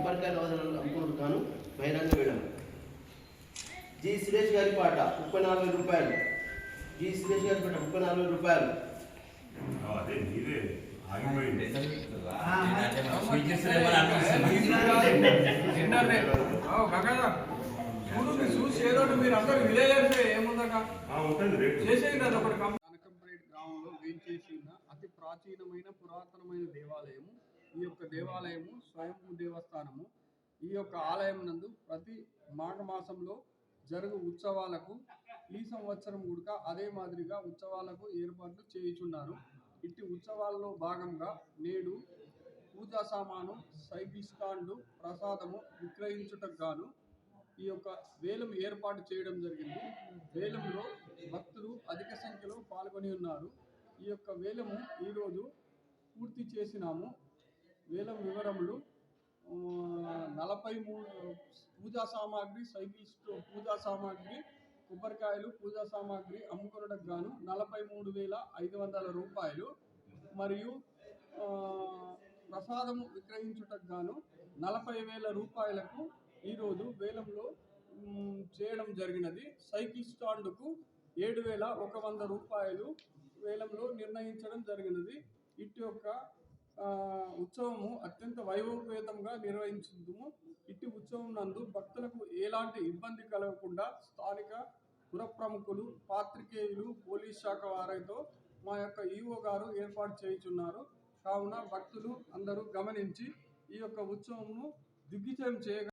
కొబ్బరికాయల వదనలు అమ్ముకుడు కాను బహిరంగ వేయడం. జి సురేష్ గారి పాట 34 రూపాయలు. జి సురేష్ గారి పాట 34 రూపాయలు. అదే మీరే ఆగిపోయింది. చూసి ఏదో మీరు అందరూ విలేజ్ ఏముందక చేసేది కదా ఒకటి. కనకంపేట గ్రామంలో వేంచేసి ఉన్న అతి ప్రాచీనమైన పురాతనమైన దేవాలయము. ఈ యొక్క దేవాలయము స్వయంభూ దేవస్థానము. ఈ యొక్క ఆలయం నందు ప్రతి మాఘమాసంలో జరుగు ఉత్సవాలకు ఈ సంవత్సరం కూడా అదే మాదిరిగా ఉత్సవాలకు ఏర్పాట్లు చేయుచున్నారు. ఇట్టి ఉత్సవాల్లో భాగంగా నేడు పూజా సామాను, సైకిల్ స్టాండు, ప్రసాదము విక్రయించుటకు గాను ఈ యొక్క వేలం ఏర్పాటు చేయడం జరిగింది. వేలంలో భక్తులు అధిక సంఖ్యలో పాల్గొని ఉన్నారు. ఈ యొక్క వేలము ఈరోజు పూర్తి చేసినాము. వేలం వివరములు 43 పూజా సామాగ్రి, సైకిల్ పూజా సామాగ్రి, కొబ్బరికాయలు, పూజా సామాగ్రి అమ్ముకొనడానికి గాను 43,500 రూపాయలు మరియు ప్రసాదము విక్రయించుటకు గాను 40,000 రూపాయలకు ఈరోజు వేలంలో చేయడం జరిగినది. సైకిల్ స్టాండుకు 7,100 రూపాయలు వేలంలో నిర్ణయించడం జరిగినది. ఇటు యొక్క ఉత్సవము అత్యంత వైభవపేతంగా నిర్వహించుము. ఇట్టి ఉత్సవం నందు భక్తులకు ఎలాంటి ఇబ్బంది కలగకుండా స్థానిక పుర ప్రముఖులు, పాత్రికేయులు, పోలీస్ శాఖ వారితో మా యొక్క ఈఓ గారు ఏర్పాటు చేయుచున్నారు. కావున భక్తులు అందరూ గమనించి ఈ యొక్క ఉత్సవమును దిగ్విజయం చేయగలరు.